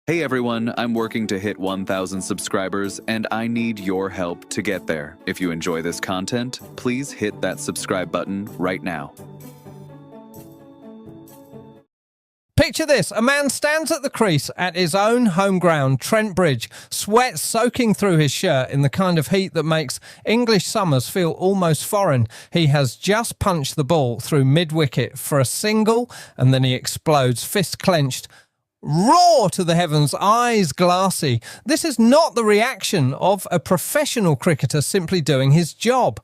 Hey everyone, I'm working to hit 1,000 subscribers and I need your help to get there. If you enjoy this content, please hit that subscribe button right now. Picture this, a man stands at the crease at his own home ground, Trent Bridge, sweat soaking through his shirt in the kind of heat that makes English summers feel almost foreign. He has just punched the ball through mid-wicket for a single and then he explodes, fist clenched, roar to the heavens, eyes glassy. This is not the reaction of a professional cricketer simply doing his job.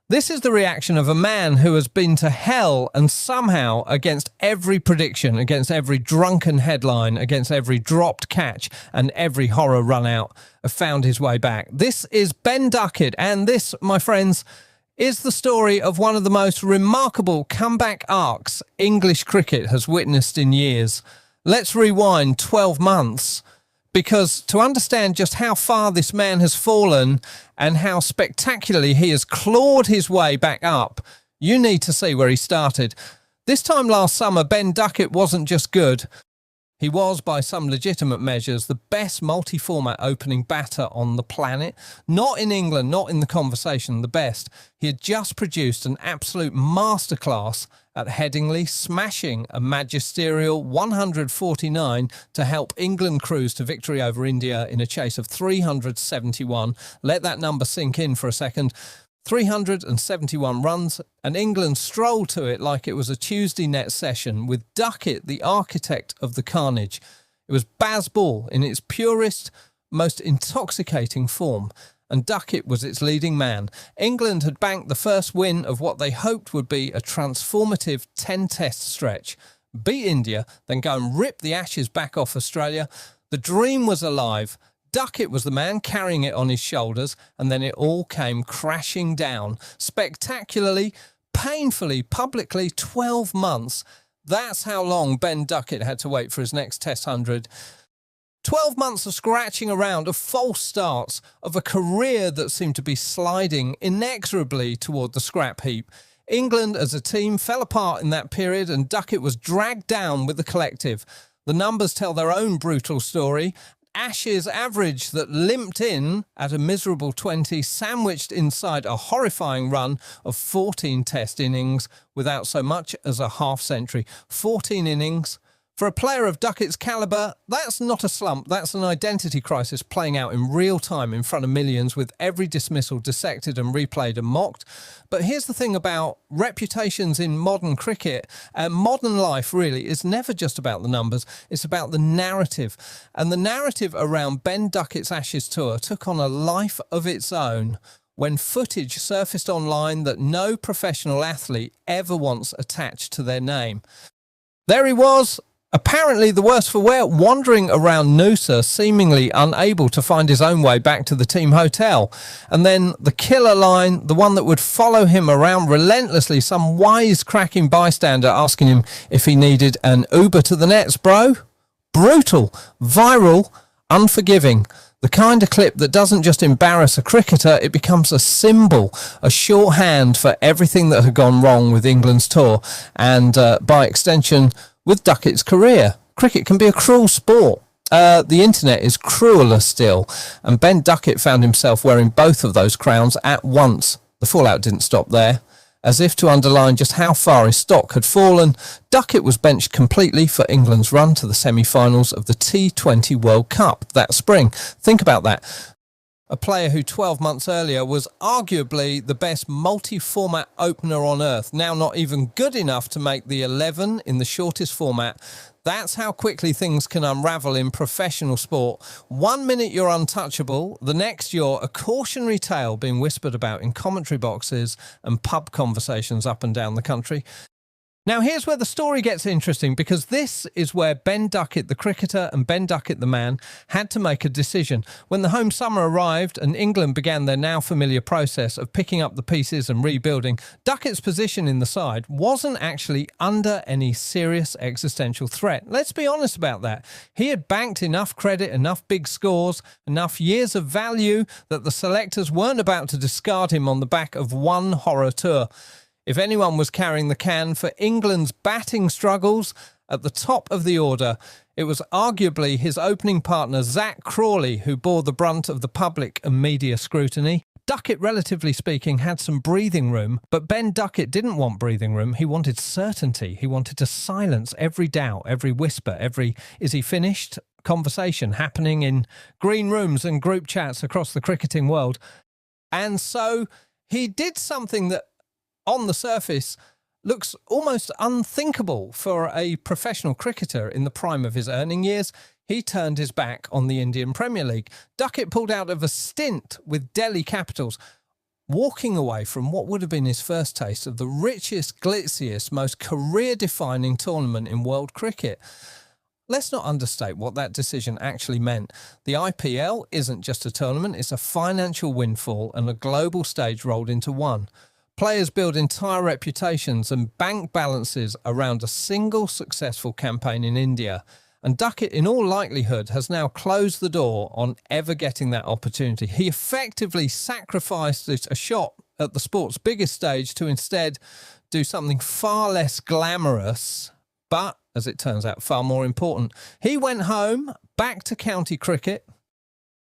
This is the reaction of a man who has been to hell and somehow, against every prediction, against every drunken headline, against every dropped catch and every horror run out, have found his way back. This is Ben Duckett, and this, my friends, is the story of one of the most remarkable comeback arcs English cricket has witnessed in years. Let's rewind 12 months, because to understand just how far this man has fallen and how spectacularly he has clawed his way back up, you need to see where he started. This time last summer, Ben Duckett wasn't just good. He was, by some legitimate measures, the best multi-format opening batter on the planet. Not in England, not in the conversation, the best. He had just produced an absolute masterclass at Headingley, smashing a magisterial 149 to help England cruise to victory over India in a chase of 371. Let that number sink in for a second. 371 runs, and England strolled to it like it was a Tuesday net session, with Duckett the architect of the carnage. It was Bazball in its purest, most intoxicating form, and Duckett was its leading man. England had banked the first win of what they hoped would be a transformative 10-test stretch. Beat India, then go and rip the Ashes back off Australia. The dream was alive. Duckett was the man carrying it on his shoulders, and then it all came crashing down. Spectacularly, painfully, publicly, 12 months. That's how long Ben Duckett had to wait for his next Test 100. 12 months of scratching around, of false starts, of a career that seemed to be sliding inexorably toward the scrap heap. England as a team fell apart in that period, and Duckett was dragged down with the collective. The numbers tell their own brutal story. Ashes average that limped in at a miserable 20, sandwiched inside a horrifying run of 14 test innings without so much as a half century. 14 innings. For a player of Duckett's calibre, that's not a slump, that's an identity crisis playing out in real time in front of millions, with every dismissal dissected and replayed and mocked. But here's the thing about reputations in modern cricket. Modern life really is never just about the numbers, it's about the narrative. And the narrative around Ben Duckett's Ashes tour took on a life of its own when footage surfaced online that no professional athlete ever wants attached to their name. There he was, apparently the worse for wear, wandering around Noosa, seemingly unable to find his own way back to the team hotel. And then the killer line, the one that would follow him around relentlessly, some wisecracking bystander asking him if he needed an Uber to the nets, bro. Brutal, viral, unforgiving. The kind of clip that doesn't just embarrass a cricketer, it becomes a symbol, a shorthand for everything that had gone wrong with England's tour, and by extension, with Duckett's career. Cricket can be a cruel sport. The internet is crueler still, and Ben Duckett found himself wearing both of those crowns at once. The fallout didn't stop there. As if to underline just how far his stock had fallen, Duckett was benched completely for England's run to the semi-finals of the T20 World Cup that spring. Think about that. A player who 12 months earlier was arguably the best multi-format opener on earth, now not even good enough to make the 11 in the shortest format. That's how quickly things can unravel in professional sport. 1 minute you're untouchable, the next you're a cautionary tale being whispered about in commentary boxes and pub conversations up and down the country. Now here's where the story gets interesting, because this is where Ben Duckett the cricketer and Ben Duckett the man had to make a decision. When the home summer arrived and England began their now familiar process of picking up the pieces and rebuilding, Duckett's position in the side wasn't actually under any serious existential threat. Let's be honest about that. He had banked enough credit, enough big scores, enough years of value that the selectors weren't about to discard him on the back of one horror tour. If anyone was carrying the can for England's batting struggles at the top of the order, It was arguably his opening partner, Zach Crawley, who bore the brunt of the public and media scrutiny. Duckett, relatively speaking, had some breathing room, but Ben Duckett didn't want breathing room. He wanted certainty. He wanted to silence every doubt, every whisper, every "is he finished?" conversation happening in green rooms and group chats across the cricketing world. And so he did something that, on the surface, looks almost unthinkable for a professional cricketer in the prime of his earning years. He turned his back on the Indian Premier League. Duckett pulled out of a stint with Delhi Capitals, walking away from what would have been his first taste of the richest, glitziest, most career-defining tournament in world cricket. Let's not understate what that decision actually meant. The IPL isn't just a tournament, it's a financial windfall and a global stage rolled into one. Players build entire reputations and bank balances around a single successful campaign in India. And Duckett, in all likelihood, has now closed the door on ever getting that opportunity. He effectively sacrificed a shot at the sport's biggest stage to instead do something far less glamorous, but, as it turns out, far more important. He went home, back to county cricket,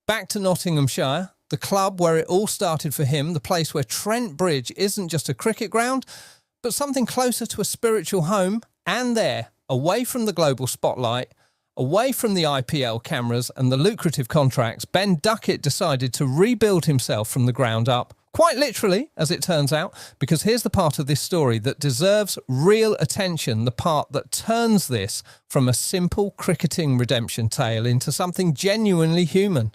back to Nottinghamshire, the club where it all started for him, the place where Trent Bridge isn't just a cricket ground, but something closer to a spiritual home. And there, away from the global spotlight, away from the IPL cameras and the lucrative contracts, Ben Duckett decided to rebuild himself from the ground up. Quite literally, as it turns out, because here's the part of this story that deserves real attention, the part that turns this from a simple cricketing redemption tale into something genuinely human.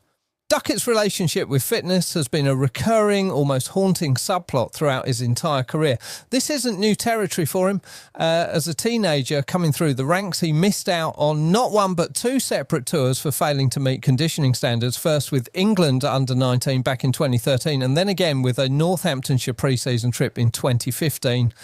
Duckett's relationship with fitness has been a recurring, almost haunting subplot throughout his entire career. This isn't new territory for him. As a teenager coming through the ranks, he missed out on not one but two separate tours for failing to meet conditioning standards, first with England under-19 back in 2013 and then again with a Northamptonshire pre-season trip in 2015.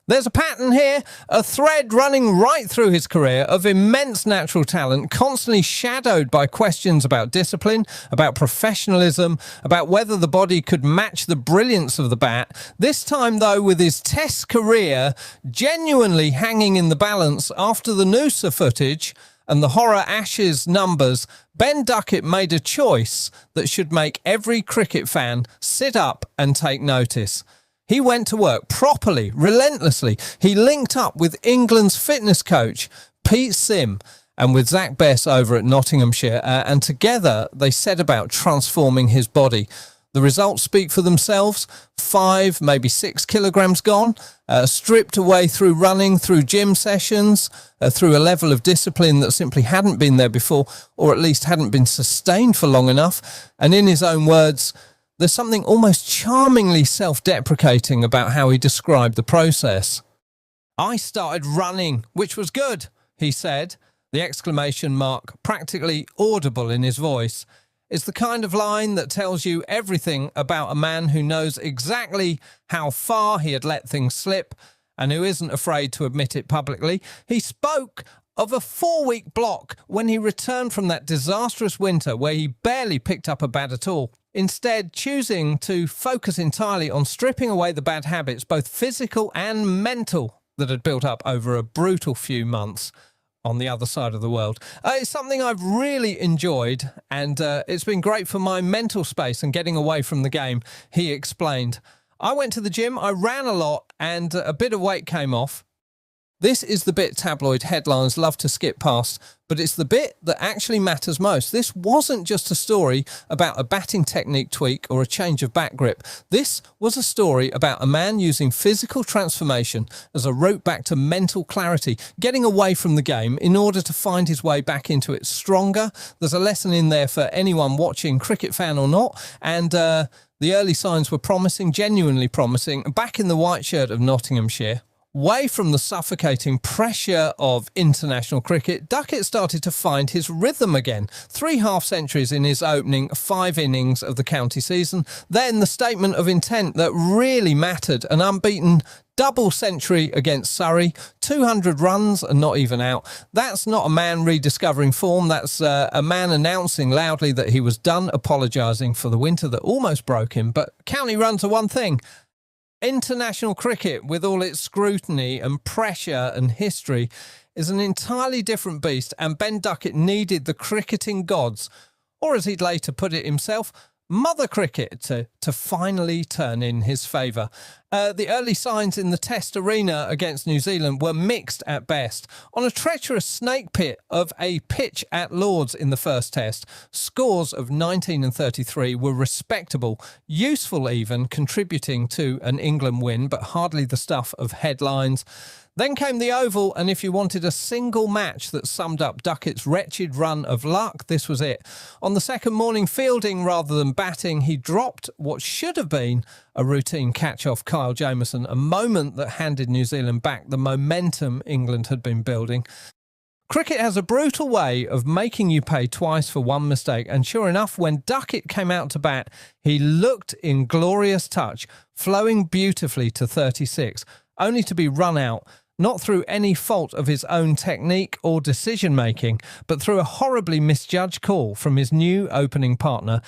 There's a pattern here, a thread running right through his career of immense natural talent, constantly shadowed by questions about discipline, about professionalism, about whether the body could match the brilliance of the bat. This time, though, with his Test career genuinely hanging in the balance after the Noosa footage and the horror Ashes numbers, Ben Duckett made a choice that should make every cricket fan sit up and take notice. He went to work properly, relentlessly. He linked up with England's fitness coach, Pete Sim, and with Zach Bess over at Nottinghamshire, and together they set about transforming his body. The results speak for themselves. 5, maybe 6 kilograms gone, stripped away through running, through gym sessions, through a level of discipline that simply hadn't been there before, or at least hadn't been sustained for long enough. And in his own words, there's something almost charmingly self-deprecating about how he described the process. "I started running, which was good," he said, the exclamation mark practically audible in his voice. It's the kind of line that tells you everything about a man who knows exactly how far he had let things slip and who isn't afraid to admit it publicly. He spoke of a 4-week block when he returned from that disastrous winter where he barely picked up a bat at all, instead choosing to focus entirely on stripping away the bad habits, both physical and mental, that had built up over a brutal few months on the other side of the world. It's something I've really enjoyed, and it's been great for my mental space and getting away from the game, he explained. "I went to the gym, I ran a lot, and a bit of weight came off. This is the bit tabloid headlines love to skip past, but it's the bit that actually matters most. This wasn't just a story about a batting technique tweak or a change of bat grip. This was a story about a man using physical transformation as a route back to mental clarity, getting away from the game in order to find his way back into it stronger. There's a lesson in there for anyone watching, cricket fan or not, and the early signs were promising, genuinely promising. Back in the white shirt of Nottinghamshire, away from the suffocating pressure of international cricket, Duckett started to find his rhythm again. 3 half-centuries in his opening 5 innings of the county season. Then the statement of intent that really mattered, an unbeaten double century against Surrey, 200 runs and not even out. That's not a man rediscovering form. That's a man announcing loudly that he was done apologising for the winter that almost broke him. But county runs are one thing. International cricket, with all its scrutiny and pressure and history, is an entirely different beast, and Ben Duckett needed the cricketing gods, or as he'd later put it himself, Mother Cricket, to finally turn in his favour. The early signs in the Test arena against New Zealand were mixed at best. On a treacherous snake pit of a pitch at Lord's in the first Test, scores of 19 and 33 were respectable, useful even, contributing to an England win, but hardly the stuff of headlines. Then came the Oval, and if you wanted a single match that summed up Duckett's wretched run of luck, this was it. On the second morning, fielding rather than batting, he dropped what should have been a routine catch-off Kyle Jamieson, a moment that handed New Zealand back the momentum England had been building. Cricket has a brutal way of making you pay twice for one mistake, and sure enough, when Duckett came out to bat, he looked in glorious touch, flowing beautifully to 36, only to be run out, not through any fault of his own technique or decision-making, but through a horribly misjudged call from his new opening partner,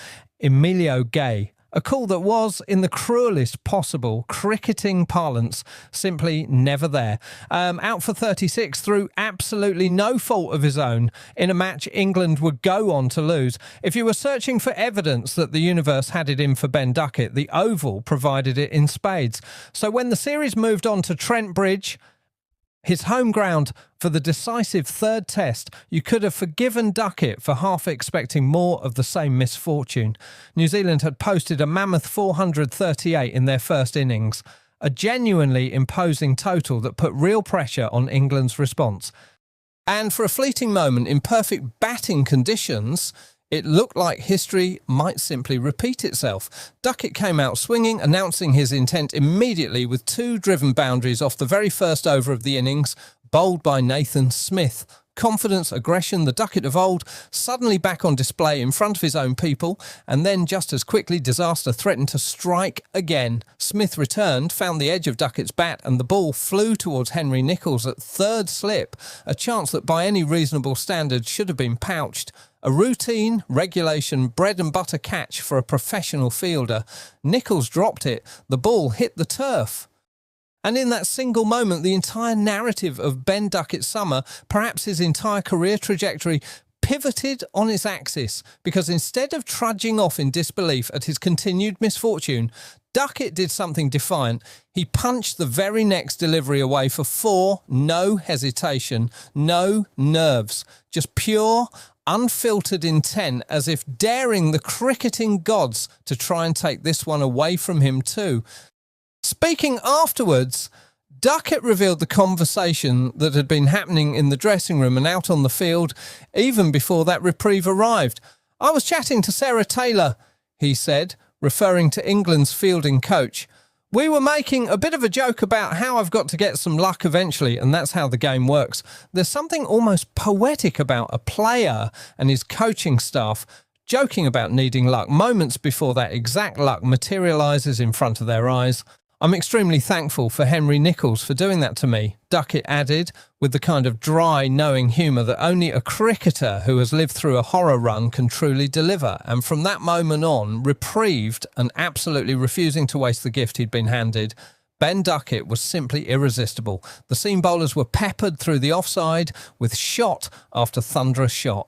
Emilio Gay. A call that was, in the cruelest possible cricketing parlance, simply never there. Out for 36 through absolutely no fault of his own in a match England would go on to lose. If you were searching for evidence that the universe had it in for Ben Duckett, the Oval provided it in spades. So when the series moved on to Trent Bridge, his home ground for the decisive third Test, you could have forgiven Duckett for half expecting more of the same misfortune. New Zealand had posted a mammoth 438 in their first innings, a genuinely imposing total that put real pressure on England's response. And for a fleeting moment, in perfect batting conditions, it looked like history might simply repeat itself. Duckett came out swinging, announcing his intent immediately with two driven boundaries off the very first over of the innings, bowled by Nathan Smith. Confidence, aggression, the Duckett of old, suddenly back on display in front of his own people, and then just as quickly disaster threatened to strike again. Smith returned, found the edge of Duckett's bat, and the ball flew towards Henry Nicholls at third slip, a chance that by any reasonable standard should have been pouched. A routine, regulation, bread and butter catch for a professional fielder. Nicholls dropped it, the ball hit the turf. And in that single moment, the entire narrative of Ben Duckett's summer, perhaps his entire career trajectory, pivoted on its axis, because instead of trudging off in disbelief at his continued misfortune, Duckett did something defiant. He punched the very next delivery away for four, no hesitation, no nerves, just pure, unfiltered intent, as if daring the cricketing gods to try and take this one away from him too. Speaking afterwards, Duckett revealed the conversation that had been happening in the dressing room and out on the field even before that reprieve arrived. "I was chatting to Sarah Taylor," he said, referring to England's fielding coach. "We were making a bit of a joke about how I've got to get some luck eventually, and that's how the game works. There's something almost poetic about a player and his coaching staff joking about needing luck moments before that exact luck materialises in front of their eyes. I'm extremely thankful for Henry Nicholls for doing that to me," Duckett added, with the kind of dry, knowing humour that only a cricketer who has lived through a horror run can truly deliver, and from that moment on, reprieved and absolutely refusing to waste the gift he'd been handed, Ben Duckett was simply irresistible. The seam bowlers were peppered through the offside with shot after thunderous shot.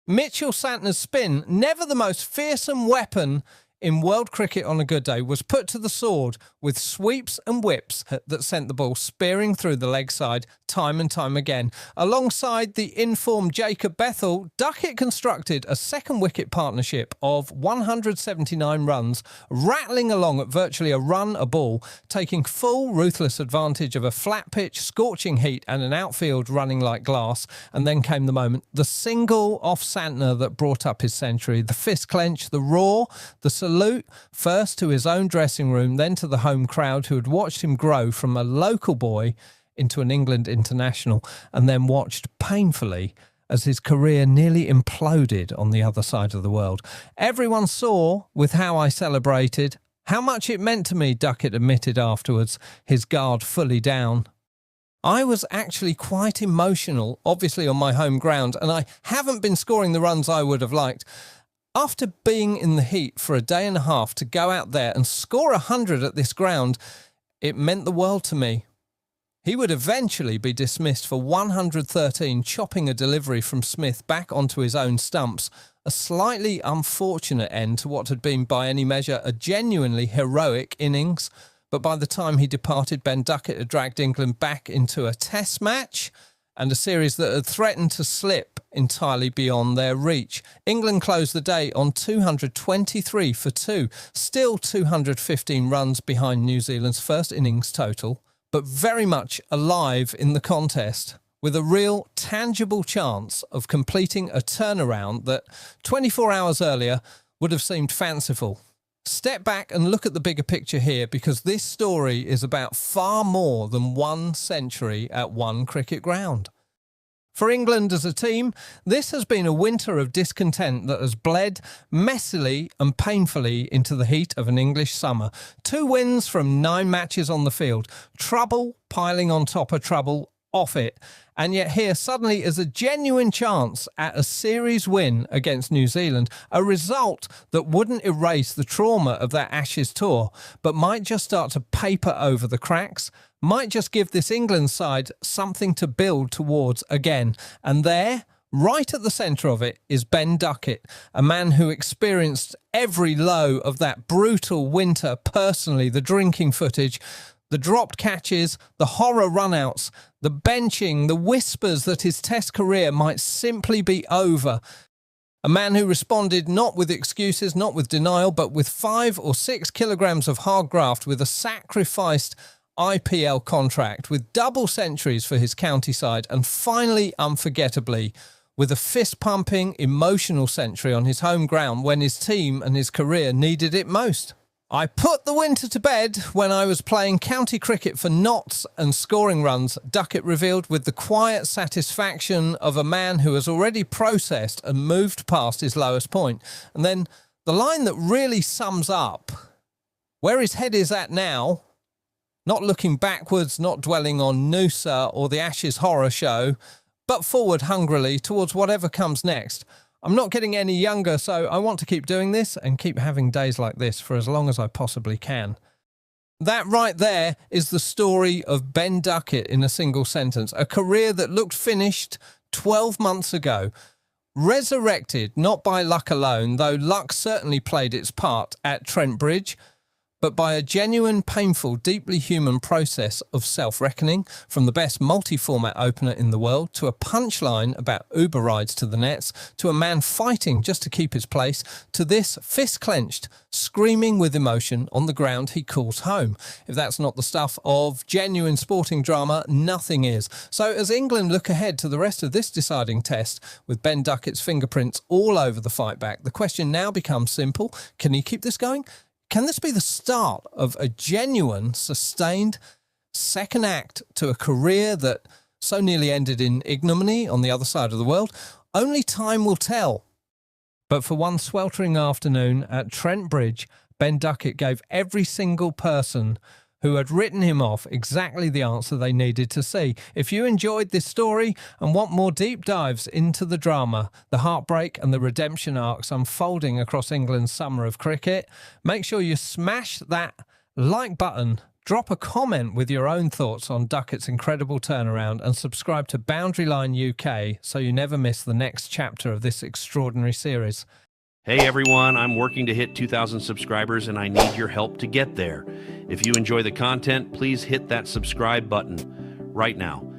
Mitchell Santner's spin, never the most fearsome weapon in world cricket on a good day, was put to the sword with sweeps and whips that sent the ball spearing through the leg side time and time again. Alongside the informed Jacob Bethel, Duckett constructed a second wicket partnership of 179 runs, rattling along at virtually a run a ball, taking full ruthless advantage of a flat pitch, scorching heat and an outfield running like glass. And then came the moment, the single off Santner that brought up his century, the fist clench, the roar, the salute, first to his own dressing room, then to the home crowd who had watched him grow from a local boy into an England international, and then watched painfully as his career nearly imploded on the other side of the world. Everyone saw, with how I celebrated, how much it meant to me, Duckett admitted afterwards, his guard fully down. I was actually quite emotional, obviously on my home ground, and I haven't been scoring the runs I would have liked. After being in the heat for a day and a half, to go out there and score 100 at this ground, it meant the world to me. He would eventually be dismissed for 113, chopping a delivery from Smith back onto his own stumps, a slightly unfortunate end to what had been by any measure a genuinely heroic innings. But by the time he departed, Ben Duckett had dragged England back into a test match and a series that had threatened to slip entirely beyond their reach. England closed the day on 223 for 2, still 215 runs behind New Zealand's first innings total, but very much alive in the contest, with a real tangible chance of completing a turnaround that 24 hours earlier would have seemed fanciful. Step back and look at the bigger picture here, because this story is about far more than 1 century at one cricket ground. For England as a team, this has been a winter of discontent that has bled messily and painfully into the heat of an English summer. 2 wins from 9 matches on the field, trouble piling on top of trouble off it, and yet here suddenly is a genuine chance at a series win against New Zealand, a result that wouldn't erase the trauma of that Ashes tour, but might just start to paper over the cracks, might just give this England side something to build towards again. And there, right at the centre of it, is Ben Duckett, a man who experienced every low of that brutal winter personally, the drinking footage, the dropped catches, the horror runouts, the benching, the whispers that his test career might simply be over. A man who responded not with excuses, not with denial, but with 5 or 6 kilograms of hard graft, with a sacrificed IPL contract, with double centuries for his county side, and finally, unforgettably, with a fist-pumping, emotional century on his home ground when his team and his career needed it most. I put the winter to bed when I was playing county cricket for knots and scoring runs, Duckett revealed with the quiet satisfaction of a man who has already processed and moved past his lowest point. And then the line that really sums up where his head is at now, not looking backwards, not dwelling on Noosa or the Ashes horror show, but forward hungrily towards whatever comes next. I'm not getting any younger, so I want to keep doing this and keep having days like this for as long as I possibly can. That right there is the story of Ben Duckett in a single sentence. A career that looked finished 12 months ago. Resurrected, not by luck alone, though luck certainly played its part at Trent Bridge, but by a genuine, painful, deeply human process of self-reckoning, from the best multi-format opener in the world to a punchline about Uber rides to the nets, to a man fighting just to keep his place, to this fist-clenched, screaming with emotion on the ground he calls home. If that's not the stuff of genuine sporting drama, nothing is. So as England look ahead to the rest of this deciding test, with Ben Duckett's fingerprints all over the fight back, the question now becomes simple. Can he keep this going? Can this be the start of a genuine, sustained second act to a career that so nearly ended in ignominy on the other side of the world? Only time will tell. But for one sweltering afternoon at Trent Bridge, Ben Duckett gave every single person who had written him off exactly the answer they needed to see. If you enjoyed this story and want more deep dives into the drama, the heartbreak and the redemption arcs unfolding across England's summer of cricket, make sure you smash that like button, drop a comment with your own thoughts on Duckett's incredible turnaround, and subscribe to Boundary Line UK so you never miss the next chapter of this extraordinary series. Hey everyone, I'm working to hit 2,000 subscribers and I need your help to get there. If you enjoy the content, please hit that subscribe button right now.